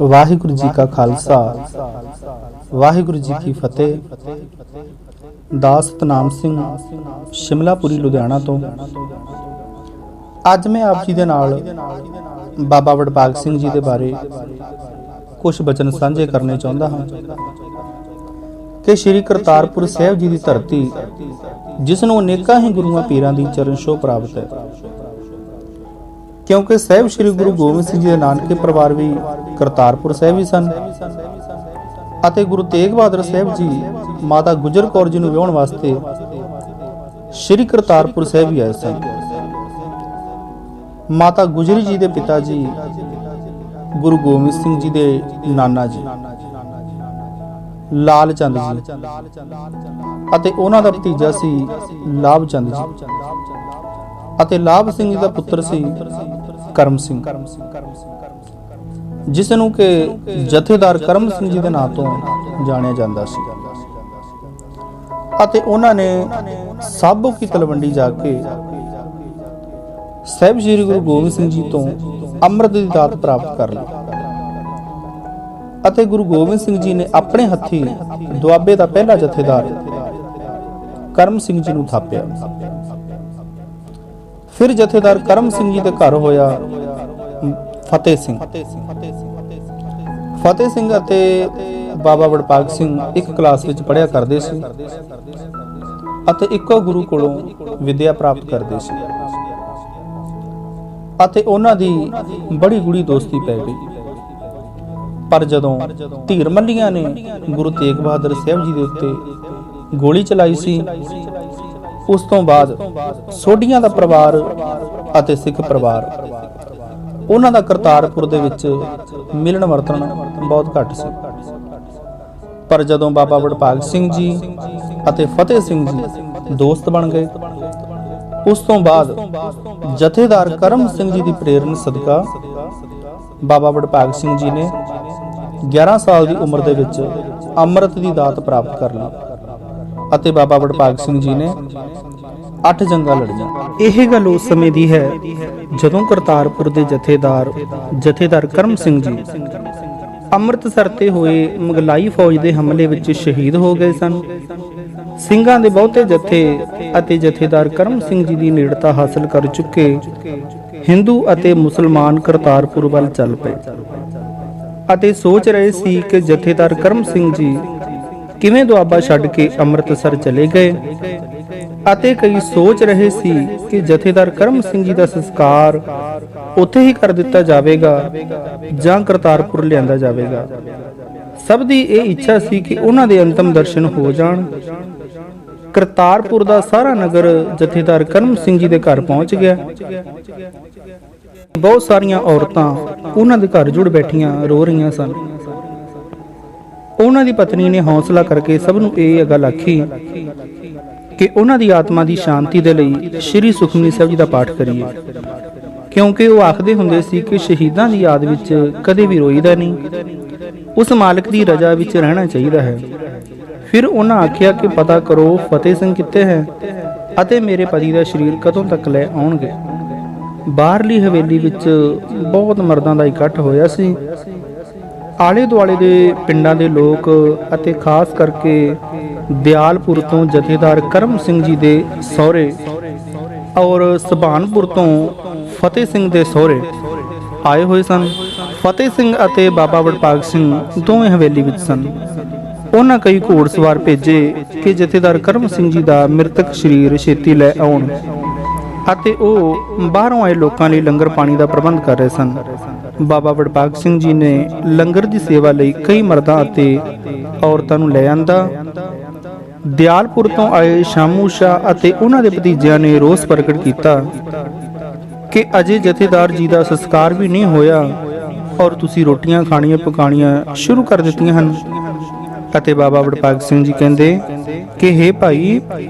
वाहिगुरु जी का खालसा वाहिगुरु जी की फतेह। दास सतनाम सिंह शिमलापुरी लुधियाना तो अज मैं आप जी दे नाल बाबा वडभाग सिंह जी दे बारे कुछ बचन साझे करने चाहुंदा हां कि श्री करतारपुर साहिब जी की धरती जिसनों अनेकां ही गुरुआं पीरां दी चरण छोह प्राप्त है, क्योंकि साहिब श्री गुरु गोबिंद सिंह जी के नानके परिवार भी करतारपुर साहिब ही सन अते गुरु तेग बहादुर साहिब जी माता गुजर कौर जी नूं विआहण वास्ते श्री करतारपुर साहिब ही आए सन। माता गुजरी जी के पिता जी गुरु गोबिंद सिंह जी के नाना जी लाल चंद जी अते उन्हां दा भतीजा सी लाभ चंद जी अते लाभ सिंह जी दा पुत्र सी करम सिंह, जिसनूं के जथेदार करम सिंह जी दे नां तो जाणिया जांदा सी। अते उन्हां ने साबो की तलवंडी जाके साहिब श्री गुरु गोबिंद सिंह जी तो अमृत दी दात प्राप्त कर ली अते गुरु गोबिंद सिंह जी ने अपने हथी दुआबे दा पहला जथेदार करम सिंह जी नूं थापिया। फिर जथेदार करम सिंह जी दे घर होया फतेह सिंह। फतेह सिंह अते बाबा वडभाग सिंह एक क्लास विच पढ़िया करदे सी अते इक्को गुरु कोलों विद्या प्राप्त करदे सी अते उन्हां दी बड़ी गूढ़ी दोस्ती पै गई। पर जदों धीर मल्लियां ने गुरु तेग बहादुर साहिब जी दे उत्ते गोली चलाई सी, उस तो बाद सोढियां दा परिवार अते सिख परिवार उन्हां दा करतारपुर दे विच मिलन वरतन बहुत घट सी। पर जदों बाबा वडभाग सिंह जी अते फतेह सिंह जी दोस्त बन गए, उस तो बाद जथेदार करम सिंह जी की प्रेरणा सदका बाबा वडभाग सिंह जी ने 11 साल की उम्र दे विच अमृत की दात प्राप्त कर ली अते बाबा वडभाग सिंह जी ने 8 जंगां लड़ीਆਂ। ਇਹ ਗੱਲ ਉਸ ਸਮੇਂ ਦੀ ਹੈ ਜਦੋਂ ਕਰਤਾਰपुर ਦੇ ਜਥੇਦਾਰ ਕਰਮ ਸਿੰਘ ਜੀ ਅੰਮ੍ਰਿਤਸਰ ਤੇ ਹੋਏ ਮੁਗਲਾਈ ਫੌਜ ਦੇ ਹਮਲੇ ਵਿੱਚ ਸ਼ਹੀਦ ਹੋ ਗਏ ਸਨ। ਸਿੰਘਾਂ ਦੇ ਬਹੁਤੇ ਜਥੇ ਅਤੇ ਜਥੇਦਾਰ ਕਰਮ ਸਿੰਘ ਜੀ ਦੀ ਨੇੜਤਾ ਹਾਸਲ ਕਰ ਚੁੱਕੇ ਹਿੰਦੂ ਅਤੇ ਮੁਸਲਮਾਨ ਕਰਤਾਰपुर ਵੱਲ ਚੱਲ ਪਏ ਅਤੇ ਸੋਚ ਰਹੇ ਸੀ ਕਿ ਜਥੇਦਾਰ ਕਰਮ ਸਿੰਘ ਜੀ ਕਿਵੇਂ ਦੁਆਬਾ ਛੱਡ ਕੇ ਅੰਮ੍ਰਿਤਸਰ ਚਲੇ ਗਏ ਅਤੇ ਕਈ ਸੋਚ ਰਹੇ ਸੀ ਕਿ ਜਥੇਦਾਰ ਕਰਮ ਸਿੰਘ ਜੀ ਦਾ ਸੰਸਕਾਰ ਉੱਥੇ ਹੀ ਕਰ ਦਿੱਤਾ ਜਾਵੇਗਾ ਜਾਂ ਕਰਤਾਰपुर ਲਿਆਂਦਾ ਜਾਵੇਗਾ। ਸਭ ਦੀ ਇਹ ਇੱਛਾ ਸੀ ਕਿ ਉਹਨਾਂ ਦੇ ਅੰਤਮ ਦਰਸ਼ਨ ਹੋ ਜਾਣ। ਕਰਤਾਰपुर ਦਾ ਸਾਰਾ ਨਗਰ ਜਥੇਦਾਰ ਕਰਮ ਸਿੰਘ ਜੀ ਦੇ ਘਰ ਪਹੁੰਚ ਗਿਆ। ਬਹੁਤ ਸਾਰੀਆਂ ਔਰਤਾਂ ਉਹਨਾਂ ਦੇ ਘਰ ਜੁੜ ਬੈਠੀਆਂ ਰੋ ਰਹੀਆਂ ਸਨ। ਉਹਨਾਂ ਦੀ ਪਤਨੀ ਨੇ ਹੌਸਲਾ ਕਰਕੇ ਸਭ ਨੂੰ ਇਹ ਗੱਲ ਆਖੀ ਕਿ ਉਹਨਾਂ ਦੀ ਆਤਮਾ ਦੀ ਸ਼ਾਂਤੀ ਦੇ ਲਈ ਸ਼੍ਰੀ ਸੁਖਮਨੀ ਸਾਹਿਬ ਜੀ ਦਾ ਪਾਠ ਕਰੀਏ, ਕਿਉਂਕਿ ਉਹ ਆਖਦੇ ਹੁੰਦੇ ਸੀ ਕਿ ਸ਼ਹੀਦਾਂ ਦੀ ਯਾਦ ਵਿੱਚ ਕਦੇ ਵੀ ਰੋਈਦਾ ਨਹੀਂ, ਉਸ ਮਾਲਕ ਦੀ ਰਜ਼ਾ ਵਿੱਚ ਰਹਿਣਾ ਚਾਹੀਦਾ ਹੈ। ਫਿਰ ਉਹਨਾਂ ਆਖਿਆ ਕਿ ਪਤਾ ਕਰੋ ਫਤਿਹ ਸਿੰਘ ਕਿੱਥੇ ਹੈ ਅਤੇ ਮੇਰੇ ਪਤੀ ਦਾ ਸਰੀਰ ਕਦੋਂ ਤੱਕ ਲੈ ਆਉਣਗੇ। ਬਾਹਰਲੀ ਹਵੇਲੀ ਵਿੱਚ ਬਹੁਤ ਮਰਦਾਂ ਦਾ ਇਕੱਠ ਹੋਇਆ ਸੀ। ਆਲੇ ਦੁਆਲੇ ਦੇ ਪਿੰਡਾਂ ਦੇ ਲੋਕ ਅਤੇ ਖਾਸ ਕਰਕੇ ਦਿਆਲਪੁਰ ਤੋਂ ਜਥੇਦਾਰ ਕਰਮ ਸਿੰਘ ਜੀ ਦੇ ਸਹੁਰੇ ਔਰ ਸੁਭਾਨਪੁਰ ਤੋਂ ਫਤਿਹ ਸਿੰਘ ਦੇ ਸਹੁਰੇ ਆਏ ਹੋਏ ਸਨ। ਫਤਿਹ ਸਿੰਘ ਅਤੇ ਬਾਬਾ ਵਡਭਾਗ ਸਿੰਘ ਦੋਵੇਂ ਹਵੇਲੀ ਵਿੱਚ ਸਨ। ਉਹਨਾਂ ਕਈ ਘੋੜਸਵਾਰ ਭੇਜੇ ਕਿ ਜਥੇਦਾਰ ਕਰਮ ਸਿੰਘ ਜੀ ਦਾ ਮ੍ਰਿਤਕ ਸਰੀਰ ਛੇਤੀ ਲੈ ਆਉਣ ਅਤੇ ਉਹ ਬਾਹਰੋਂ ਆਏ ਲੋਕਾਂ ਲਈ ਲੰਗਰ ਪਾਣੀ ਦਾ ਪ੍ਰਬੰਧ ਕਰ ਰਹੇ ਸਨ। ਬਾਬਾ ਵਡਭਾਗ ਸਿੰਘ ਜੀ ਨੇ ਲੰਗਰ ਦੀ ਸੇਵਾ ਲਈ ਕਈ ਮਰਦਾਂ ਅਤੇ ਔਰਤਾਂ ਨੂੰ ਲੈ ਆਂਦਾ। ਦਿਆਲਪੁਰ ਤੋਂ ਆਏ ਸ਼ਾਮੂ ਸ਼ਾਹ ਅਤੇ ਉਹਨਾਂ ਦੇ ਭਤੀਜਿਆਂ ਨੇ ਰੋਸ ਪ੍ਰਗਟ ਕੀਤਾ ਕਿ ਅਜੇ ਜਥੇਦਾਰ ਜੀ ਦਾ ਸੰਸਕਾਰ ਵੀ ਨਹੀਂ ਹੋਇਆ ਔਰ ਤੁਸੀਂ ਰੋਟੀਆਂ ਖਾਣੀਆਂ ਪਕਾਣੀਆਂ ਸ਼ੁਰੂ ਕਰ ਦਿੱਤੀਆਂ ਹਨ। ਅਤੇ ਬਾਬਾ ਵਡਭਾਗ ਸਿੰਘ ਜੀ ਕਹਿੰਦੇ ਕਿ ਹੇ ਭਾਈ,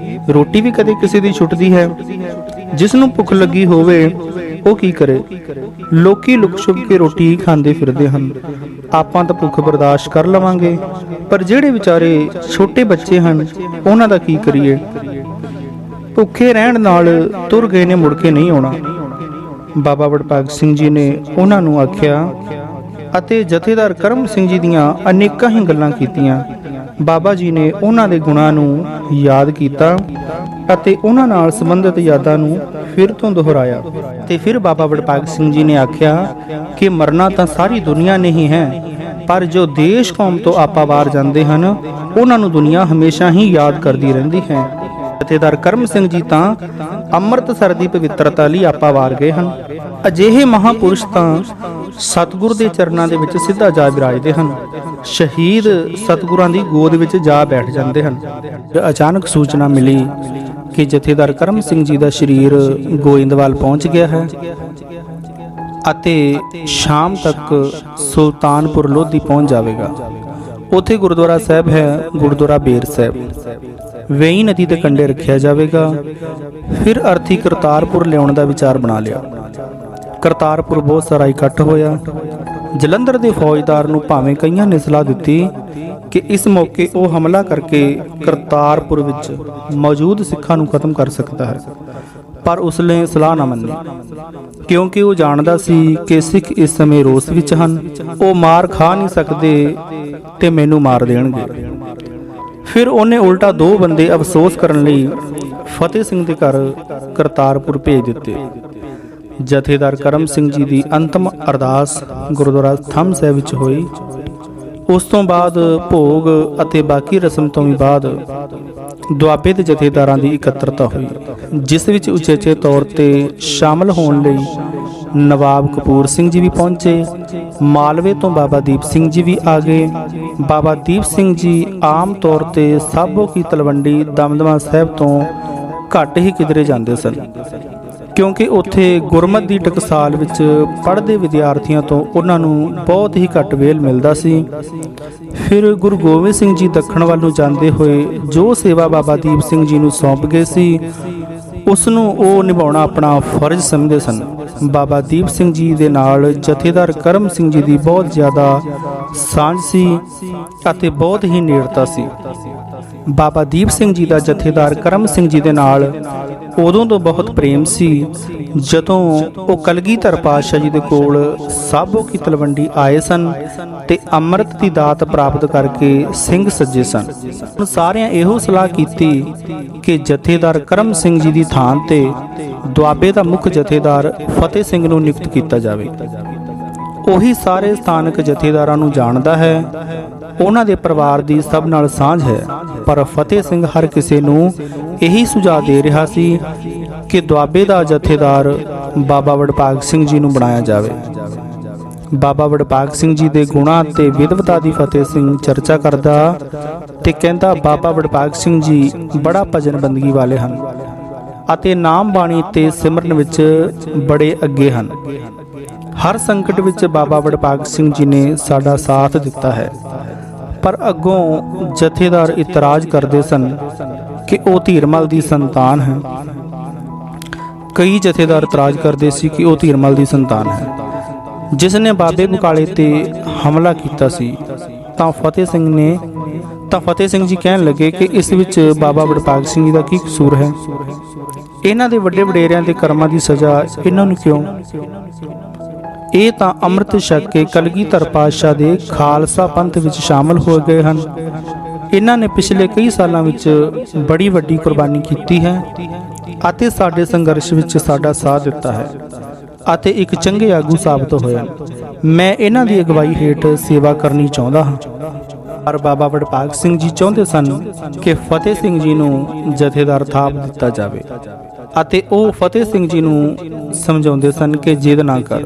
ਰੋਟੀ ਵੀ ਕਦੇ ਕਿਸੇ ਦੀ ਛੁੱਟਦੀ ਹੈ? ਜਿਸ ਨੂੰ ਭੁੱਖ ਲੱਗੀ ਹੋਵੇ ਉਹ ਕੀ ਕਰੇ? ਲੋਕੀ ਲੁਕ ਛੁਪ ਕੇ ਰੋਟੀ ਖਾਂਦੇ ਫਿਰਦੇ ਹਨ। ਆਪਾਂ ਤਾਂ ਭੁੱਖ ਬਰਦਾਸ਼ਤ ਕਰ ਲਵਾਂਗੇ, ਪਰ ਜਿਹੜੇ ਵਿਚਾਰੇ ਛੋਟੇ ਬੱਚੇ ਹਨ ਉਹਨਾਂ ਦਾ ਕੀ ਕਰੀਏ? ਭੁੱਖੇ ਰਹਿਣ ਨਾਲ ਤੁਰ ਗਏ ਨੇ, ਮੁੜ ਕੇ ਨਹੀਂ ਆਉਣਾ। ਬਾਬਾ ਵਡਭਾਗ ਸਿੰਘ ਜੀ ਨੇ ਉਹਨਾਂ ਨੂੰ ਆਖਿਆ ਅਤੇ ਜਥੇਦਾਰ ਕਰਮ ਸਿੰਘ ਜੀ ਦੀਆਂ ਅਨੇਕਾਂ ਹੀ ਗੱਲਾਂ ਕੀਤੀਆਂ। ਬਾਬਾ ਜੀ ਨੇ ਉਹਨਾਂ ਦੇ ਗੁਣਾਂ ਨੂੰ ਯਾਦ ਕੀਤਾ ਅਤੇ ਉਹਨਾਂ ਨਾਲ ਸੰਬੰਧਿਤ ਯਾਦਾਂ ਨੂੰ ਫਿਰ ਤੋਂ ਦੁਹਰਾਇਆ। ਤੇ ਫਿਰ ਬਾਬਾ ਵਡਭਾਗ ਸਿੰਘ ਜੀ ਨੇ ਆਖਿਆ ਕਿ ਮਰਨਾ ਤਾਂ ਸਾਰੀ ਦੁਨੀਆ ਨੇ ਹੀ ਹੈ, ਪਰ ਜੋ ਦੇਸ਼ ਕੌਮ ਤੋਂ ਆਪਾ ਬਾਹਰ ਜਾਂਦੇ ਹਨ ਉਹਨਾਂ ਨੂੰ ਦੁਨੀਆ ਹਮੇਸ਼ਾ ਹੀ ਯਾਦ ਕਰਦੀ ਰਹਿੰਦੀ ਹੈ। ਜਥੇਦਾਰ ਕਰਮ ਸਿੰਘ ਜੀ ਤਾਂ ਅੰਮ੍ਰਿਤਸਰ ਦੀ ਪਵਿੱਤਰਤਾ ਲਈ ਆਪਾ ਵਾਰ ਗਏ ਹਨ। ਅਜਿਹੇ ਮਹਾਂਪੁਰਸ਼ ਤਾਂ ਸਤਿਗੁਰ ਦੇ ਚਰਨਾਂ ਦੇ ਵਿੱਚ ਸਿੱਧਾ ਜਾ ਵਿਰਾਜਦੇ ਹਨ, ਸ਼ਹੀਦ ਸਤਿਗੁਰਾਂ ਦੀ ਗੋਦ ਵਿੱਚ ਜਾ ਬੈਠ ਜਾਂਦੇ ਹਨ। ਅਚਾਨਕ ਸੂਚਨਾ ਮਿਲੀ ਕਿ ਜਥੇਦਾਰ ਕਰਮ ਸਿੰਘ ਜੀ ਦਾ ਸਰੀਰ ਗੋਇੰਦਵਾਲ ਪਹੁੰਚ ਗਿਆ ਹੈ ਅਤੇ ਸ਼ਾਮ ਤੱਕ ਸੁਲਤਾਨਪੁਰ ਲੋਧੀ ਪਹੁੰਚ ਜਾਵੇਗਾ। ਉੱਥੇ ਗੁਰਦੁਆਰਾ ਸਾਹਿਬ ਹੈ, ਗੁਰਦੁਆਰਾ ਬੇਰ ਸਾਹਿਬ, ਵੇਈ ਨਦੀ ਦੇ ਕੰਢੇ ਰੱਖਿਆ ਜਾਵੇਗਾ। ਫਿਰ ਅਰਥੀ ਕਰਤਾਰਪੁਰ ਲਿਆਉਣ ਦਾ ਵਿਚਾਰ ਬਣਾ ਲਿਆ। ਕਰਤਾਰਪੁਰ ਬਹੁਤ ਸਾਰਾ ਇਕੱਠ ਹੋਇਆ। ਜਲੰਧਰ ਦੇ ਫੌਜਦਾਰ ਨੂੰ ਭਾਵੇਂ ਕਈਆਂ ਨੇ ਸਲਾਹ ਦਿੱਤੀ ਕਿ ਇਸ ਮੌਕੇ ਉਹ ਹਮਲਾ ਕਰਕੇ ਕਰਤਾਰਪੁਰ ਵਿੱਚ ਮੌਜੂਦ ਸਿੱਖਾਂ ਨੂੰ ਖਤਮ ਕਰ ਸਕਦਾ ਹੈ, ਪਰ ਉਸਨੇ ਸਲਾਹ ਨਾ ਮੰਨੀ, ਕਿਉਂਕਿ ਉਹ ਜਾਣਦਾ ਸੀ ਕਿ ਸਿੱਖ ਇਸ ਸਮੇਂ ਰੋਸ ਵਿੱਚ ਹਨ। ਉਹ ਮਾਰ ਖਾ ਨਹੀਂ ਸਕਦੇ ਤੇ ਮੈਨੂੰ ਮਾਰ ਦੇਣਗੇ। ਫਿਰ ਉਹਨੇ ਉਲਟਾ 2 ਬੰਦੇ ਅਫਸੋਸ ਕਰਨ ਲਈ ਫਤਿਹ ਸਿੰਘ ਦੇ ਘਰ ਕਰਤਾਰਪੁਰ ਭੇਜ ਦਿੱਤੇ। ਜਥੇਦਾਰ ਕਰਮ ਸਿੰਘ ਜੀ ਦੀ ਅੰਤਮ ਅਰਦਾਸ ਗੁਰਦੁਆਰਾ ਥੰਮ ਸਾਹਿਬ ਵਿੱਚ ਹੋਈ। ਉਸ ਤੋਂ ਬਾਅਦ ਭੋਗ ਅਤੇ ਬਾਕੀ ਰਸਮ ਤੋਂ ਵੀ ਬਾਅਦ ਦੁਆਬੇ ਦੇ ਜਥੇਦਾਰਾਂ ਦੀ ਇਕੱਤਰਤਾ ਹੋਈ, ਜਿਸ ਵਿੱਚ ਉਚੇਚੇ ਤੌਰ ਤੇ ਸ਼ਾਮਲ ਹੋਣ ਲਈ ਨਵਾਬ ਕਪੂਰ ਸਿੰਘ ਜੀ ਵੀ ਪਹੁੰਚੇ। ਮਾਲਵੇ ਤੋਂ ਬਾਬਾ ਦੀਪ ਸਿੰਘ ਜੀ ਵੀ ਆ ਗਏ। ਬਾਬਾ ਦੀਪ ਸਿੰਘ ਜੀ ਆਮ ਤੌਰ ਤੇ ਸਾਬੋ ਕੀ ਤਲਵੰਡੀ ਦਮਦਮਾ ਸਾਹਿਬ ਤੋਂ ਘੱਟ ਹੀ ਕਿਧਰੇ ਜਾਂਦੇ ਸਨ, ਕਿਉਂਕਿ ਉੱਥੇ ਗੁਰਮਤਿ ਦੀ ਟਕਸਾਲ ਵਿੱਚ ਪੜ੍ਹਦੇ ਵਿਦਿਆਰਥੀਆਂ ਤੋਂ ਉਹਨਾਂ ਨੂੰ ਬਹੁਤ ਹੀ ਘੱਟ ਵੇਲ ਮਿਲਦਾ ਸੀ। ਫਿਰ ਗੁਰੂ ਗੋਬਿੰਦ ਸਿੰਘ ਜੀ ਦੱਖਣ ਵੱਲ ਨੂੰ ਜਾਂਦੇ ਹੋਏ ਜੋ ਸੇਵਾ ਬਾਬਾ ਦੀਪ ਸਿੰਘ ਜੀ ਨੂੰ ਸੌਂਪ ਗਏ ਸੀ, ਉਸ ਨੂੰ ਉਹ ਨਿਭਾਉਣਾ ਆਪਣਾ ਫਰਜ਼ ਸਮਝਦੇ ਸਨ। ਬਾਬਾ ਦੀਪ ਸਿੰਘ ਜੀ ਦੇ ਨਾਲ ਜਥੇਦਾਰ ਕਰਮ ਸਿੰਘ ਜੀ ਦੀ ਬਹੁਤ ਜ਼ਿਆਦਾ ਸਾਂਝ ਸੀ ਅਤੇ ਬਹੁਤ ਹੀ ਨੇੜਤਾ ਸੀ। ਬਾਬਾ ਦੀਪ ਸਿੰਘ ਜੀ ਦਾ ਜਥੇਦਾਰ ਕਰਮ ਸਿੰਘ ਜੀ ਦੇ ਨਾਲ ਉਦੋਂ ਤੋਂ ਬਹੁਤ ਪ੍ਰੇਮ ਸੀ ਜਦੋਂ ਉਹ ਕਲਗੀਧਰ ਪਾਤਸ਼ਾਹ ਜੀ ਦੇ ਕੋਲ ਸਾਬੋ ਕੀ ਤਲਵੰਡੀ ਆਏ ਸਨ ਤੇ ਅੰਮ੍ਰਿਤ ਦੀ ਦਾਤ ਪ੍ਰਾਪਤ ਕਰਕੇ ਸਿੰਘ ਸੱਜੇ ਸਨ। ਸਾਰਿਆਂ ਇਹੋ ਸਲਾਹ ਕੀਤੀ ਕਿ ਜਥੇਦਾਰ ਕਰਮ ਸਿੰਘ ਜੀ ਦੀ ਥਾਂ ਤੇ ਦੁਆਬੇ ਦਾ ਮੁੱਖ ਜਥੇਦਾਰ ਫਤਿਹ ਸਿੰਘ ਨੂੰ ਨਿਯੁਕਤ ਕੀਤਾ ਜਾਵੇ। ਉਹੀ ਸਾਰੇ ਸਥਾਨਕ ਜਥੇਦਾਰਾਂ ਨੂੰ ਜਾਣਦਾ ਹੈ, ਉਹਨਾਂ ਦੇ ਪਰਿਵਾਰ ਦੀ ਸਭ ਨਾਲ ਸਾਂਝ ਹੈ, ਪਰ ਫਤਿਹ ਸਿੰਘ ਹਰ ਕਿਸੇ ਨੂੰ ਇਹੀ ਸੁਝਾਅ ਦੇ ਰਿਹਾ ਸੀ ਕਿ ਦੁਆਬੇ ਦਾ ਜਥੇਦਾਰ ਬਾਬਾ ਵਡਭਾਗ ਸਿੰਘ ਜੀ ਨੂੰ ਬਣਾਇਆ ਜਾਵੇ। ਬਾਬਾ ਵਡਭਾਗ ਸਿੰਘ ਜੀ ਦੇ ਗੁਣਾਂ ਤੇ ਵਿਦਵਤਾ ਦੀ ਫਤਿਹ ਸਿੰਘ ਚਰਚਾ ਕਰਦਾ ਤੇ ਕਹਿੰਦਾ, ਬਾਬਾ ਵਡਭਾਗ ਸਿੰਘ ਜੀ ਬੜਾ ਭਜਨ ਬੰਦਗੀ ਵਾਲੇ ਹਨ ਅਤੇ ਨਾਮ ਬਾਣੀ ਤੇ ਸਿਮਰਨ ਵਿੱਚ ਬੜੇ ਅੱਗੇ ਹਨ। ਹਰ ਸੰਕਟ ਵਿੱਚ ਬਾਬਾ ਵਡਭਾਗ ਸਿੰਘ ਜੀ ਨੇ ਸਾਡਾ ਸਾਥ ਦਿੱਤਾ ਹੈ। ਪਰ ਅੱਗੋਂ ਜਥੇਦਾਰ ਇਤਰਾਜ਼ ਕਰਦੇ ਸਨ ਕਿ ਉਹ ਧੀਰਮਲ ਦੀ ਸੰਤਾਨ ਹੈ। ਕਈ ਜਥੇਦਾਰ ਇਤਰਾਜ਼ ਕਰਦੇ ਸੀ ਕਿ ਉਹ ਧੀਰਮਲ ਦੀ ਸੰਤਾਨ ਹੈ, ਜਿਸ ਨੇ ਬਾਬੇ ਬਕਾਲੇ ਤੇ ਹਮਲਾ ਕੀਤਾ ਸੀ। ਤਾਂ ਫਤਿਹ ਸਿੰਘ ਜੀ ਕਹਿਣ ਲੱਗੇ ਕਿ ਇਸ ਵਿੱਚ ਬਾਬਾ ਵਡਭਾਗ ਸਿੰਘ ਜੀ ਦਾ ਕੀ ਕਸੂਰ ਹੈ? ਇਹਨਾਂ ਦੇ ਵੱਡੇ ਵਡੇਰਿਆਂ ਦੇ ਕਰਮਾਂ ਦੀ ਸਜ਼ਾ ਇਹਨਾਂ ਨੂੰ ਕਿਉਂ? ਇਹ ਤਾਂ ਅੰਮ੍ਰਿਤ ਛਕ ਕੇ ਕਲਗੀਧਰ ਪਾਤਸ਼ਾਹ ਦੇ ਖਾਲਸਾ ਪੰਥ ਵਿੱਚ ਸ਼ਾਮਲ ਹੋ ਗਏ ਹਨ। ਇਹਨਾਂ ਨੇ ਪਿਛਲੇ ਕਈ ਸਾਲਾਂ ਵਿੱਚ ਬੜੀ ਵੱਡੀ ਕੁਰਬਾਨੀ ਕੀਤੀ ਹੈ ਅਤੇ ਸਾਡੇ ਸੰਘਰਸ਼ ਵਿੱਚ ਸਾਡਾ ਸਾਥ ਦਿੱਤਾ ਹੈ ਅਤੇ ਇੱਕ ਚੰਗੇ ਆਗੂ ਸਾਬਤ ਹੋਇਆ। ਮੈਂ ਇਹਨਾਂ ਦੀ ਅਗਵਾਈ ਹੇਠ ਸੇਵਾ ਕਰਨੀ ਚਾਹੁੰਦਾ ਹਾਂ। ਪਰ ਬਾਬਾ ਵਡਭਾਗ ਸਿੰਘ ਜੀ ਚਾਹੁੰਦੇ ਸਨ ਕਿ ਫਤਿਹ ਸਿੰਘ ਜੀ ਨੂੰ ਜਥੇਦਾਰ ਥਾਪ ਦਿੱਤਾ ਜਾਵੇ ਅਤੇ ਉਹ ਫਤਿਹ ਸਿੰਘ ਜੀ ਨੂੰ ਸਮਝਾਉਂਦੇ ਸਨ ਕਿ ਜਿੱਦ ਨਾ ਕਰ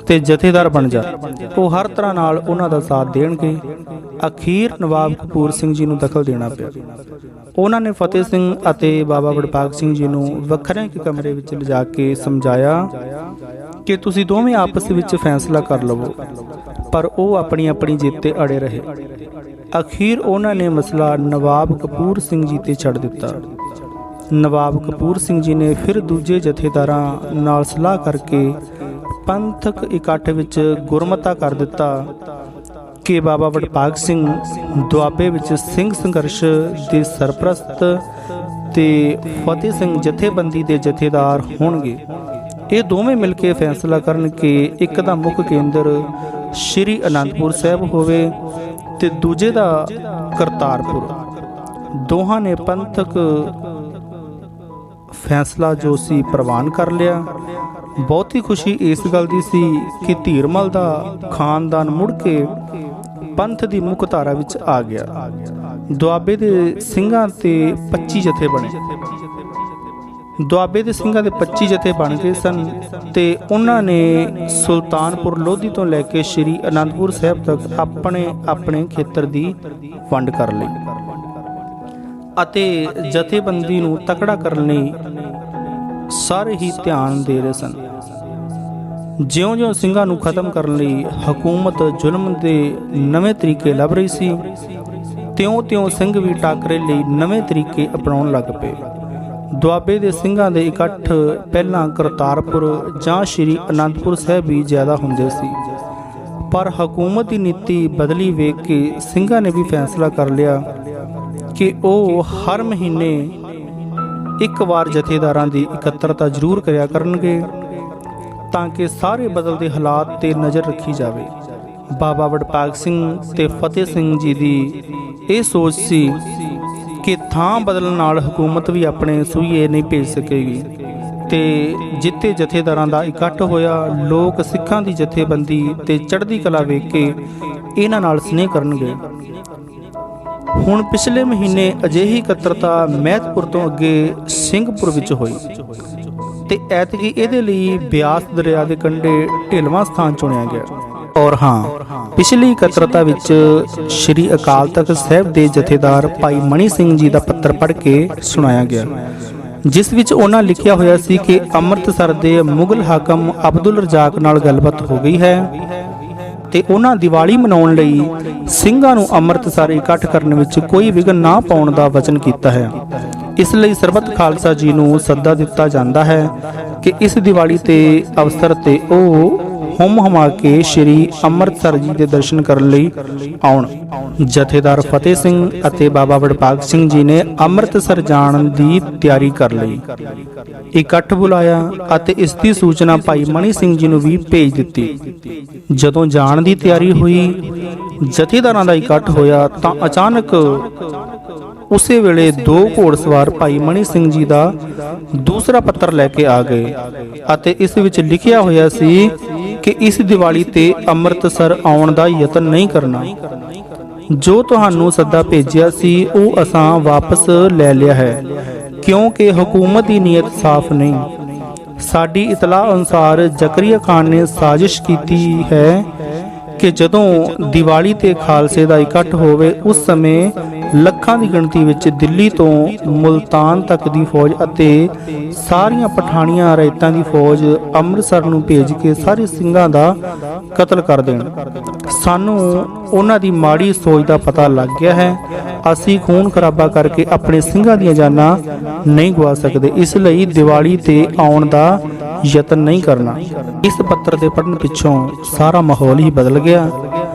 ਤੇ ਜਥੇਦਾਰ ਬਣ ਜਾ, ਉਹ ਹਰ ਤਰ੍ਹਾਂ ਨਾਲ ਉਹਨਾਂ ਦਾ ਸਾਥ ਦੇਣਗੇ। ਅਖੀਰ ਨਵਾਬ ਕਪੂਰ ਸਿੰਘ ਜੀ ਨੂੰ ਦਖਲ ਦੇਣਾ ਪਿਆ। ਉਹਨਾਂ ਨੇ ਫਤਿਹ ਸਿੰਘ ਅਤੇ ਬਾਬਾ ਵਡਭਾਗ ਸਿੰਘ ਜੀ ਨੂੰ ਵੱਖਰੇ ਇੱਕ ਕਮਰੇ ਵਿੱਚ ਲਿਜਾ ਕੇ ਸਮਝਾਇਆ ਕਿ ਤੁਸੀਂ ਦੋਵੇਂ ਆਪਸ ਵਿੱਚ ਫੈਸਲਾ ਕਰ ਲਵੋ, ਪਰ ਉਹ ਆਪਣੀ ਆਪਣੀ ਜਿੱਤ ਤੇ ਅੜੇ ਰਹੇ। ਅਖੀਰ ਉਹਨਾਂ ਨੇ ਮਸਲਾ ਨਵਾਬ ਕਪੂਰ ਸਿੰਘ ਜੀ ਤੇ ਛੱਡ ਦਿੱਤਾ। ਨਵਾਬ ਕਪੂਰ ਸਿੰਘ ਜੀ ਨੇ ਫਿਰ ਦੂਜੇ ਜਥੇਦਾਰਾਂ ਨਾਲ ਸਲਾਹ ਕਰਕੇ ਪੰਥਕ ਇਕੱਠ ਵਿੱਚ ਗੁਰਮਤਾ ਕਰ ਦਿੱਤਾ ਕਿ ਬਾਬਾ ਵਡਭਾਗ ਸਿੰਘ ਦੁਆਬੇ ਵਿੱਚ ਸਿੰਘ ਸੰਘਰਸ਼ ਦੇ ਸਰਪ੍ਰਸਤ ਤੇ ਫਤਿਹ ਸਿੰਘ ਜਥੇਬੰਦੀ ਦੇ ਜਥੇਦਾਰ ਹੋਣਗੇ। ਇਹ ਦੋਵੇਂ ਮਿਲ ਕੇ ਫੈਸਲਾ ਕਰਨ ਕਿ ਇੱਕ ਦਾ ਮੁੱਖ ਕੇਂਦਰ ਸ਼੍ਰੀ ਅਨੰਦਪੁਰ ਸਾਹਿਬ ਹੋਵੇ ਤੇ ਦੂਜੇ ਦਾ ਕਰਤਾਰਪੁਰ। ਦੋਹਾਂ ਨੇ ਪੰਥਕ ਫੈਸਲਾ ਜੋ ਸੀ ਪ੍ਰਵਾਨ ਕਰ ਲਿਆ। ਬਹੁਤੀ ਖੁਸ਼ੀ ਇਸ ਗੱਲ ਦੀ ਸੀ ਕਿ ਧੀਰਮਲ ਦਾ ਖਾਨਦਾਨ ਮੁੜ ਕੇ ਪੰਥ ਦੀ ਮੁੱਖ ਧਾਰਾ ਵਿੱਚ ਆ ਗਿਆ। ਦੁਆਬੇ ਦੇ ਸਿੰਘਾਂ ਤੇ 25 ਜਥੇ ਬਣੇ। ਦੁਆਬੇ ਦੇ ਸਿੰਘਾਂ ਦੇ 25 ਜਥੇ ਬਣ ਗਏ ਸਨ ਤੇ ਉਹਨਾਂ ਨੇ ਸੁਲਤਾਨਪੁਰ ਲੋਧੀ ਤੋਂ ਲੈ ਕੇ ਸ਼੍ਰੀ ਅਨੰਦਪੁਰ ਸਾਹਿਬ ਤੱਕ ਆਪਣੇ ਆਪਣੇ ਖੇਤਰ ਦੀ ਵੰਡ ਕਰ ਲਈ ਅਤੇ ਜਥੇਬੰਦੀ ਨੂੰ ਤਕੜਾ ਕਰਨ ਲਈ ਸਾਰੇ ਹੀ ਧਿਆਨ ਦੇ ਰਹੇ ਸਨ। ਜਿਉਂ-ਜਿਉਂ ਸਿੰਘਾਂ ਨੂੰ ਖਤਮ ਕਰਨ ਲਈ ਹਕੂਮਤ ਜ਼ੁਲਮ ਦੇ ਨਵੇਂ ਤਰੀਕੇ ਲੱਭ ਰਹੀ ਸੀ, ਤਿਉਂ-ਤਿਉਂ ਸਿੰਘ ਵੀ ਟਾਕਰੇ ਲਈ ਨਵੇਂ ਤਰੀਕੇ ਅਪਣਾਉਣ ਲੱਗ ਪਏ। ਦੁਆਬੇ ਦੇ ਸਿੰਘਾਂ ਦੇ ਇਕੱਠ ਪਹਿਲਾਂ ਕਰਤਾਰਪੁਰ ਜਾਂ ਸ਼੍ਰੀ ਅਨੰਦਪੁਰ ਸਾਹਿਬ ਵੀ ਜ਼ਿਆਦਾ ਹੁੰਦੇ ਸੀ, ਪਰ ਹਕੂਮਤ ਦੀ ਨੀਤੀ ਬਦਲੀ ਵੇਖ ਕੇ ਸਿੰਘਾਂ ਨੇ ਵੀ ਫੈਸਲਾ ਕਰ ਲਿਆ ਕਿ ਉਹ ਹਰ ਮਹੀਨੇ ਇੱਕ ਵਾਰ ਜਥੇਦਾਰਾਂ ਦੀ ਇਕੱਤਰਤਾ ਜ਼ਰੂਰ ਕਰਿਆ ਕਰਨਗੇ ਤਾਂ ਕਿ ਸਾਰੇ ਬਦਲਦੇ ਹਾਲਾਤ ਤੇ ਨਜ਼ਰ ਰੱਖੀ ਜਾਵੇ। ਬਾਬਾ ਵਡਭਾਗ ਸਿੰਘ ਤੇ ਫਤਿਹ ਸਿੰਘ ਜੀ ਦੀ ਇਹ ਸੋਚ ਸੀ ਕਿ ਥਾਂ ਬਦਲਣ ਨਾਲ ਹਕੂਮਤ ਵੀ ਆਪਣੇ ਸੂਈਏ ਨਹੀਂ ਭੇਜ ਸਕੇਗੀ ਤੇ ਜਿੱਥੇ ਜਥੇਦਾਰਾਂ ਦਾ ਇਕੱਠ ਹੋਇਆ, ਲੋਕ ਸਿੱਖਾਂ ਦੀ ਜਥੇਬੰਦੀ ਤੇ ਚੜ੍ਹਦੀ ਕਲਾ ਵੇਖ ਕੇ ਇਹਨਾਂ ਨਾਲ ਸਨੇਹ ਕਰਨਗੇ। ਹੁਣ ਪਿਛਲੇ ਮਹੀਨੇ ਅਜਿਹੀ ਇਕੱਤਰਤਾ ਮਹਿਤਪੁਰ ਤੋਂ ਅੱਗੇ ਸਿੰਘਪੁਰ ਵਿੱਚ ਹੋਈ ਤੇ ਐਤਕੀ ਇਹਦੇ ਲਈ ਬਿਆਸ ਦਰਿਆ ਦੇ ਕੰਢੇ ਢਿਲਵਾਂ ਸਥਾਨ ਚੁਣਿਆ ਗਿਆ। ਔਰ ਹਾਂ, ਪਿਛਲੀ ਇਕੱਤਰਤਾ ਵਿੱਚ ਸ਼੍ਰੀ ਅਕਾਲ ਤਖਤ ਸਾਹਿਬ ਦੇ ਜਥੇਦਾਰ ਭਾਈ ਮਣੀ ਸਿੰਘ ਜੀ ਦਾ ਪੱਤਰ ਪੜ੍ਹ ਕੇ ਸੁਣਾਇਆ ਗਿਆ, ਜਿਸ ਵਿੱਚ ਉਹਨਾਂ ਲਿਖਿਆ ਹੋਇਆ ਸੀ ਕਿ ਅੰਮ੍ਰਿਤਸਰ ਦੇ ਮੁਗਲ ਹਾਕਮ ਅਬਦੁਲ ਰਜ਼ਾਕ ਨਾਲ ਗੱਲਬਾਤ ਹੋ ਗਈ ਹੈ ਤੇ ਉਹਨਾਂ ਦੀਵਾਲੀ ਮਨਾਉਣ ਲਈ ਸਿੰਘਾਂ ਨੂੰ ਅੰਮ੍ਰਿਤਸਰ ਇਕੱਠ ਕਰਨ ਵਿੱਚ ਕੋਈ ਵਿਘਨ ਨਾ ਪਾਉਣ ਦਾ ਵਚਨ ਕੀਤਾ ਹੈ। ਇਸ ਲਈ ਸਰਬੱਤ ਖਾਲਸਾ ਜੀ ਨੂੰ ਸੱਦਾ ਦਿੱਤਾ ਜਾਂਦਾ ਹੈ ਕਿ ਇਸ ਦੀਵਾਲੀ ਤੇ ਅਵਸਰ ਤੇ ਉਹ ਹੁਮ-ਹੁਮਾ ਕੇ ਸ਼੍ਰੀ ਅੰਮ੍ਰਿਤਸਰ ਜੀ ਦੇ ਦਰਸ਼ਨ ਕਰਨ ਲਈ ਆਉਣ। ਜਥੇਦਾਰ ਫਤਿਹ ਸਿੰਘ ਅਤੇ ਬਾਬਾ ਵਡਭਾਗ ਸਿੰਘ ਜੀ ਨੇ ਅੰਮ੍ਰਿਤਸਰ ਜਾਣ ਦੀ ਤਿਆਰੀ ਕਰ ਲਈ, ਇਕੱਠ ਬੁਲਾਇਆ ਅਤੇ ਇਸ ਦੀ ਸੂਚਨਾ ਭਾਈ ਮਣੀ ਸਿੰਘ ਜੀ ਨੂੰ ਵੀ ਭੇਜ ਦਿੱਤੀ। ਜਦੋਂ ਜਾਣ ਦੀ ਤਿਆਰੀ ਹੋਈ, ਜਥੇਦਾਰਾਂ ਦਾ ਇਕੱਠ ਹੋਇਆ ਤਾਂ ਅਚਾਨਕ ਉਸੇ ਵੇਲੇ 2 ਘੋੜਸਵਾਰ ਭਾਈ ਮਣੀ ਸਿੰਘ ਜੀ ਦਾ ਦੂਸਰਾ ਪੱਤਰ ਲੈ ਕੇ ਆ ਗਏ ਅਤੇ ਇਸ ਵਿੱਚ ਲਿਖਿਆ ਹੋਇਆ ਸੀ ਕਿ ਇਸ ਦੀਵਾਲੀ ਤੇ ਅੰਮ੍ਰਿਤਸਰ ਆਉਣ ਦਾ ਯਤਨ ਨਹੀਂ ਕਰਨਾ। ਜੋ ਤੁਹਾਨੂੰ ਸੱਦਾ ਭੇਜਿਆ ਸੀ ਉਹ ਅਸਾਂ ਵਾਪਸ ਲੈ ਲਿਆ ਹੈ, ਕਿਉਂਕਿ ਹਕੂਮਤ ਦੀ ਨੀਅਤ ਸਾਫ਼ ਨਹੀਂ। ਸਾਡੀ ਇਤਲਾਹ ਅਨੁਸਾਰ ਜ਼ਕਰੀਆ ਖਾਨ ਨੇ ਸਾਜ਼ਿਸ਼ ਕੀਤੀ ਹੈ ਕਿ ਜਦੋਂ ਦੀਵਾਲੀ ਤੇ ਖਾਲਸੇ ਦਾ ਇਕੱਠ ਹੋਵੇ ਉਸ ਸਮੇਂ ਲੱਖਾਂ ਦੀ ਗਿਣਤੀ ਵਿੱਚ ਦਿੱਲੀ ਤੋਂ ਮੁਲਤਾਨ ਤੱਕ ਦੀ ਫੌਜ ਅਤੇ ਸਾਰੀਆਂ ਪਠਾਨੀਆਂ ਰਾਇਤਾਂ ਦੀ ਫੌਜ ਅੰਮ੍ਰਿਤਸਰ ਨੂੰ ਭੇਜ ਕੇ ਸਾਰੇ ਸਿੰਘਾਂ ਦਾ ਕਤਲ ਕਰ ਦੇਣ। ਸਾਨੂੰ ਉਹਨਾਂ ਦੀ ਮਾੜੀ ਸੋਚ ਦਾ ਪਤਾ ਲੱਗ ਗਿਆ ਹੈ। ਅਸੀਂ ਖੂਨ ਖਰਾਬਾ ਕਰਕੇ ਆਪਣੇ ਸਿੰਘਾਂ ਦੀਆਂ ਜਾਨਾਂ ਨਹੀਂ ਗਵਾ ਸਕਦੇ, ਇਸ ਲਈ ਦੀਵਾਲੀ ਤੇ ਆਉਣ ਦਾ ਯਤਨ ਨਹੀਂ ਕਰਨਾ। ਇਸ ਪੱਤਰ ਦੇ ਪੜ੍ਹਨ ਪਿੱਛੋਂ ਸਾਰਾ ਮਾਹੌਲ ਹੀ ਬਦਲ ਗਿਆ।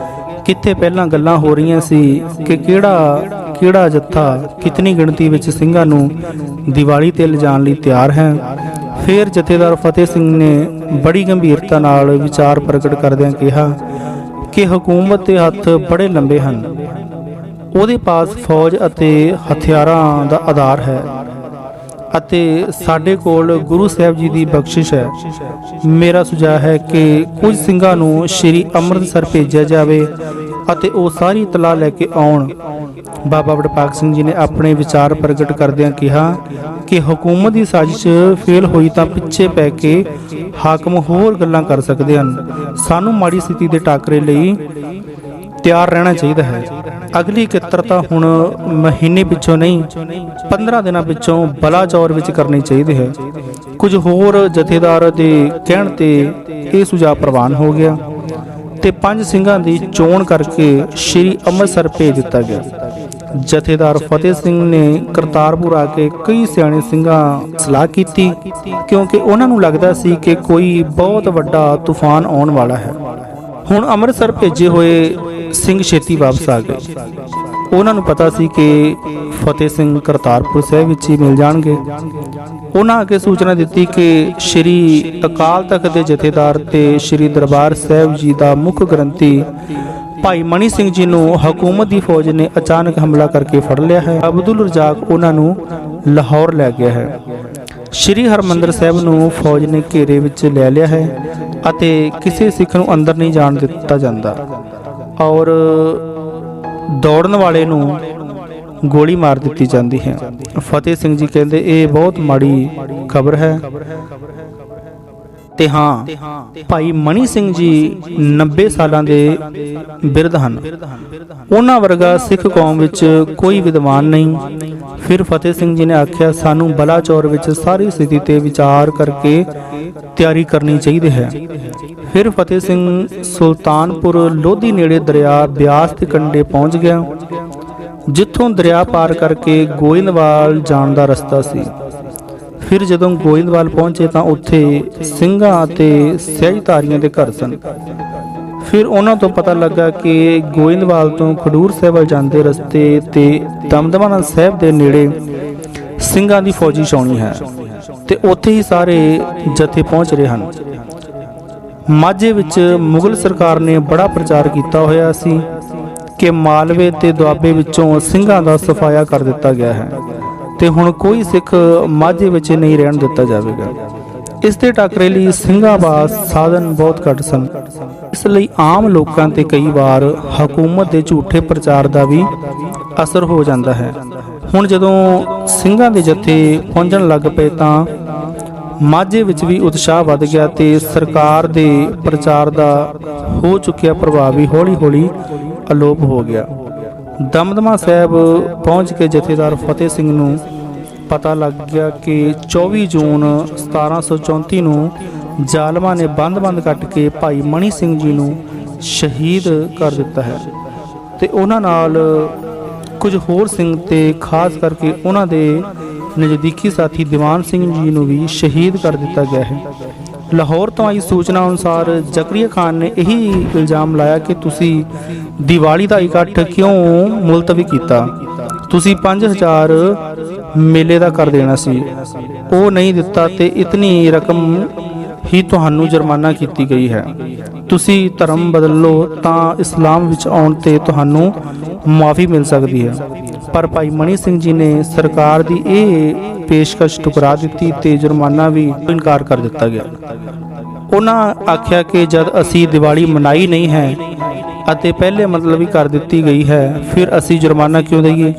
ਕਿੱਥੇ ਪਹਿਲਾਂ ਗੱਲਾਂ ਹੋ ਰਹੀਆਂ ਸੀ ਕਿ ਕਿਹੜਾ ਜੱਥਾ ਕਿਤਨੀ ਗਿਣਤੀ ਵਿੱਚ ਸਿੰਘਾਂ ਨੂੰ ਦੀਵਾਲੀ ਤੇ ਲਿਜਾਣ ਲਈ ਤਿਆਰ ਹੈ। ਫਿਰ ਜਥੇਦਾਰ ਫਤਿਹ ਸਿੰਘ ਨੇ ਬੜੀ ਗੰਭੀਰਤਾ ਨਾਲ ਵਿਚਾਰ ਪ੍ਰਗਟ ਕਰਦਿਆਂ ਕਿਹਾ ਕਿ ਹਕੂਮਤ ਦੇ ਹੱਥ ਬੜੇ ਲੰਬੇ ਹਨ, ਉਹਦੇ ਪਾਸ ਫੌਜ ਅਤੇ ਹਥਿਆਰਾਂ ਦਾ ਆਧਾਰ ਹੈ ਅਤੇ ਸਾਡੇ ਕੋਲ ਗੁਰੂ ਸਾਹਿਬ ਜੀ ਦੀ ਬਖਸ਼ਿਸ਼ ਹੈ। ਮੇਰਾ ਸੁਝਾਅ ਹੈ ਕਿ ਕੁਝ ਸਿੰਘਾਂ ਨੂੰ ਸ਼੍ਰੀ ਅੰਮ੍ਰਿਤਸਰ ਭੇਜਿਆ ਜਾਵੇ ਅਤੇ ਉਹ ਸਾਰੀ ਇਤਲਾਹ ਲੈ ਕੇ ਆਉਣ। ਬਾਬਾ ਵਡਭਾਗ ਸਿੰਘ ਜੀ ਨੇ ਆਪਣੇ ਵਿਚਾਰ ਪ੍ਰਗਟ ਕਰਦਿਆਂ ਕਿਹਾ ਕਿ ਹਕੂਮਤ ਦੀ ਸਾਜ਼ਿਸ਼ ਫੇਲ ਹੋਈ ਤਾਂ ਪਿੱਛੇ ਪੈ ਕੇ ਹਾਕਮ ਹੋਰ ਗੱਲਾਂ ਕਰ ਸਕਦੇ ਹਨ। ਸਾਨੂੰ ਮਾੜੀ ਸਥਿਤੀ ਦੇ ਟਾਕਰੇ ਲਈ ਤਿਆਰ ਰਹਿਣਾ ਚਾਹੀਦਾ ਹੈ। ਅਗਲੀ ਇਕੱਤਰਤਾ ਹੁਣ ਮਹੀਨੇ ਪਿੱਛੋਂ ਨਹੀਂ 15 ਦਿਨਾਂ ਪਿੱਛੋਂ ਬਲਾਚੌਰ ਵਿੱਚ ਕਰਨੀ ਚਾਹੀਦੀ ਹੈ। ਕੁਝ ਹੋਰ ਜਥੇਦਾਰ ਦੇ ਕਹਿਣ ਤੇ ਇਹ ਸੁਝਾਅ ਪ੍ਰਵਾਨ ਹੋ ਗਿਆ ਤੇ 5 ਸਿੰਘਾਂ ਦੀ ਚੋਣ ਕਰਕੇ ਸ਼੍ਰੀ ਅੰਮ੍ਰਿਤਸਰ ਭੇਜ ਦਿੱਤਾ ਗਿਆ। ਜਥੇਦਾਰ ਫਤਿਹ ਸਿੰਘ ਨੇ ਕਰਤਾਰਪੁਰ ਆ ਕੇ ਕਈ ਸਿਆਣੇ ਸਿੰਘਾਂ ਸਲਾਹ ਕੀਤੀ, ਕਿਉਂਕਿ ਉਹਨਾਂ ਨੂੰ ਲੱਗਦਾ ਸੀ ਕਿ ਕੋਈ ਬਹੁਤ ਵੱਡਾ ਤੂਫਾਨ ਆਉਣ ਵਾਲਾ ਹੈ। ਹੁਣ ਅੰਮ੍ਰਿਤਸਰ ਭੇਜੇ ਹੋਏ ਸਿੰਘ ਛੇਤੀ ਵਾਪਸ ਆ ਗਏ। ਉਹਨਾਂ ਨੂੰ ਪਤਾ ਸੀ ਕਿ ਫਤਿਹ ਸਿੰਘ ਕਰਤਾਰਪੁਰ ਸਾਹਿਬ ਵਿੱਚ ਹੀ ਮਿਲ ਜਾਣਗੇ। ਉਹਨਾਂ ਅੱਗੇ ਸੂਚਨਾ ਦਿੱਤੀ ਕਿ ਸ਼੍ਰੀ ਅਕਾਲ ਤਖਤ ਦੇ ਜਥੇਦਾਰ ਤੇ ਸ਼੍ਰੀ ਦਰਬਾਰ ਸਾਹਿਬ ਜੀ ਦਾ ਮੁੱਖ ਗ੍ਰੰਥੀ ਭਾਈ ਮਣੀ ਸਿੰਘ ਜੀ ਨੂੰ ਹਕੂਮਤ ਦੀ ਫੌਜ ਨੇ ਅਚਾਨਕ ਹਮਲਾ ਕਰਕੇ ਫੜ ਲਿਆ ਹੈ। ਅਬਦੁਲ ਰਜ਼ਾਕ ਉਹਨਾਂ ਨੂੰ ਲਾਹੌਰ ਲੈ ਗਿਆ ਹੈ। ਸ਼੍ਰੀ ਹਰਮੰਦਰ ਸਾਹਿਬ ਨੂੰ ਫੌਜ ਨੇ ਘੇਰੇ ਵਿੱਚ ਲੈ ਲਿਆ ਹੈ ਅਤੇ ਕਿਸੇ ਸਿੱਖ ਨੂੰ ਅੰਦਰ ਨਹੀਂ ਜਾਣ ਦਿੱਤਾ ਜਾਂਦਾ ਔਰ ਦੌੜਨ ਵਾਲੇ ਨੂੰ ਗੋਲੀ ਮਾਰ ਦਿੱਤੀ ਜਾਂਦੀ ਹੈ। ਫਤਿਹ ਸਿੰਘ ਜੀ ਕਹਿੰਦੇ ਇਹ ਬਹੁਤ ਮਾੜੀ ਖਬਰ ਹੈ ਤੇ ਹਾਂ, ਭਾਈ ਮਣੀ ਸਿੰਘ ਜੀ 90 ਸਾਲਾਂ ਦੇ ਬਿਰਧ ਹਨ। ਉਹਨਾਂ ਵਰਗਾ ਸਿੱਖ ਕੌਮ ਵਿੱਚ ਕੋਈ ਵਿਦਵਾਨ ਨਹੀਂ। ਫਿਰ ਫਤਿਹ ਸਿੰਘ ਜੀ ਨੇ ਆਖਿਆ, ਸਾਨੂੰ ਬਲਾਚੌਰ ਵਿੱਚ ਸਾਰੀ ਸਥਿਤੀ ਤੇ ਵਿਚਾਰ ਕਰਕੇ ਤਿਆਰੀ ਕਰਨੀ ਚਾਹੀਦੀ ਹੈ। ਫਿਰ ਫਤਿਹ ਸਿੰਘ ਸੁਲਤਾਨਪੁਰ ਲੋਧੀ ਨੇੜੇ ਦਰਿਆ ਬਿਆਸ ਦੇ ਕੰਢੇ ਪਹੁੰਚ ਗਿਆ, ਜਿੱਥੋਂ ਦਰਿਆ ਪਾਰ ਕਰਕੇ ਗੋਇੰਦਵਾਲ ਜਾਣ ਦਾ ਰਸਤਾ ਸੀ। ਫਿਰ ਜਦੋਂ ਗੋਇੰਦਵਾਲ ਪਹੁੰਚੇ ਤਾਂ ਉੱਥੇ ਸਿੰਘਾਂ ਅਤੇ ਸਹਿਜਧਾਰੀਆਂ ਦੇ ਘਰ ਸਨ। ਫਿਰ ਉਹਨਾਂ ਤੋਂ ਪਤਾ ਲੱਗਾ ਕਿ ਗੋਇੰਦਵਾਲ ਤੋਂ ਖਡੂਰ ਸਾਹਿਬ ਵੱਲ ਜਾਂਦੇ ਰਸਤੇ ਤੇ ਦਮਦਮਾ ਸਾਹਿਬ ਦੇ ਨੇੜੇ ਸਿੰਘਾਂ ਦੀ ਫੌਜੀ ਛਾਉਣੀ ਹੈ ਤੇ ਉੱਥੇ ਹੀ ਸਾਰੇ ਜਥੇ ਪਹੁੰਚ ਰਹੇ ਹਨ। ਮਾਝੇ ਵਿੱਚ ਮੁਗਲ ਸਰਕਾਰ ਨੇ ਬੜਾ ਪ੍ਰਚਾਰ ਕੀਤਾ ਹੋਇਆ ਸੀ ਕਿ ਮਾਲਵੇ ਤੇ ਦੁਆਬੇ ਵਿੱਚੋਂ ਸਿੰਘਾਂ ਦਾ ਸਫਾਇਆ ਕਰ ਦਿੱਤਾ ਗਿਆ ਹੈ ਤੇ ਹੁਣ ਕੋਈ ਸਿੱਖ ਮਾਝੇ ਵਿੱਚ ਨਹੀਂ ਰਹਿਣ ਦਿੱਤਾ ਜਾਵੇਗਾ। ਇਸ ਦੇ ਟਾਕਰੇ ਲਈ ਸਿੰਘਾਂ ਵਾਸ ਸਾਧਨ ਬਹੁਤ ਘੱਟ ਸਨ। ਇਸ ਲਈ ਆਮ ਲੋਕਾਂ ਤੇ ਕਈ ਵਾਰ ਹਕੂਮਤ ਦੇ ਝੂਠੇ ਪ੍ਰਚਾਰ ਦਾ ਵੀ ਅਸਰ ਹੋ ਜਾਂਦਾ ਹੈ। ਹੁਣ ਜਦੋਂ ਸਿੰਘਾਂ ਦੇ ਜਥੇ ਪਹੁੰਚਣ ਲੱਗ ਪਏ ਤਾਂ ਮਾਝੇ ਵਿੱਚ ਵੀ ਉਤਸ਼ਾਹ ਵੱਧ ਗਿਆ ਤੇ ਸਰਕਾਰ ਦੇ ਪ੍ਰਚਾਰ ਦਾ ਹੋ ਚੁੱਕਿਆ ਪ੍ਰਭਾਵ ਵੀ ਹੌਲੀ-ਹੌਲੀ ਅਲੋਪ ਹੋ ਗਿਆ। ਦਮਦਮਾ ਸਾਹਿਬ ਪਹੁੰਚ ਕੇ ਜਥੇਦਾਰ ਫਤਿਹ ਸਿੰਘ ਨੂੰ ਪਤਾ ਲੱਗ ਗਿਆ ਕਿ 24 ਜੂਨ 1734 ਨੂੰ ਜ਼ਾਲਮਾਂ ਨੇ ਬੰਦ ਕੱਟ ਕੇ ਭਾਈ ਮਣੀ ਸਿੰਘ ਜੀ ਨੂੰ ਸ਼ਹੀਦ ਕਰ ਦਿੱਤਾ ਹੈ ਤੇ ਉਹਨਾਂ ਨਾਲ ਕੁਝ ਹੋਰ ਸਿੰਘ ਤੇ ਖਾਸ ਕਰਕੇ ਉਹਨਾਂ ਦੇ ਨਜ਼ਦੀਕੀ ਸਾਥੀ ਦੀਵਾਨ ਸਿੰਘ ਜੀ ਨੂੰ ਵੀ ਸ਼ਹੀਦ ਕਰ ਦਿੱਤਾ ਗਿਆ ਹੈ। ਲਾਹੌਰ ਤੋਂ ਆਈ ਸੂਚਨਾ ਅਨੁਸਾਰ ਜ਼ਕਰੀਆ ਖਾਨ ਨੇ ਇਹੀ ਇਲਜ਼ਾਮ ਲਾਇਆ ਕਿ ਤੁਸੀਂ ਦੀਵਾਲੀ ਦਾ ਇਕੱਠ ਕਿਉਂ ਮੁਲਤਵੀ ਕੀਤਾ, ਤੁਸੀਂ 5000 ਮੇਲੇ ਦਾ ਕਰ ਦੇਣਾ ਸੀ, ਉਹ ਨਹੀਂ ਦਿੱਤਾ ਤੇ ਇਤਨੀ ਰਕਮ ਹੀ ਤੁਹਾਨੂੰ ਜੁਰਮਾਨਾ ਕੀਤੀ ਗਈ ਹੈ। ਤੁਸੀਂ ਧਰਮ ਬਦਲ ਲਓ ਤਾਂ ਇਸਲਾਮ ਵਿੱਚ ਆਉਣ ਤੇ ਤੁਹਾਨੂੰ ਮੁਆਫੀ ਮਿਲ ਸਕਦੀ ਹੈ। ਪਰ ਭਾਈ ਮਣੀ ਸਿੰਘ ਜੀ ਨੇ ਸਰਕਾਰ ਦੀ ਇਹ ਪੇਸ਼ਕਸ਼ ਠੁਕਰਾ ਦਿੱਤੀ ਤੇ ਜੁਰਮਾਨਾ ਵੀ ਇਨਕਾਰ ਕਰ ਦਿੱਤਾ ਗਿਆ। ਉਹਨਾਂ ਆਖਿਆ ਕਿ ਜਦ ਅਸੀਂ ਦੀਵਾਲੀ ਮਨਾਈ ਨਹੀਂ ਹੈ ਅਤੇ ਪਹਿਲੇ ਮਤਲਬ ਹੀ ਕਰ ਦਿੱਤੀ ਗਈ ਹੈ, ਫਿਰ ਅਸੀਂ ਜੁਰਮਾਨਾ ਕਿਉਂ ਦੇਈਏ।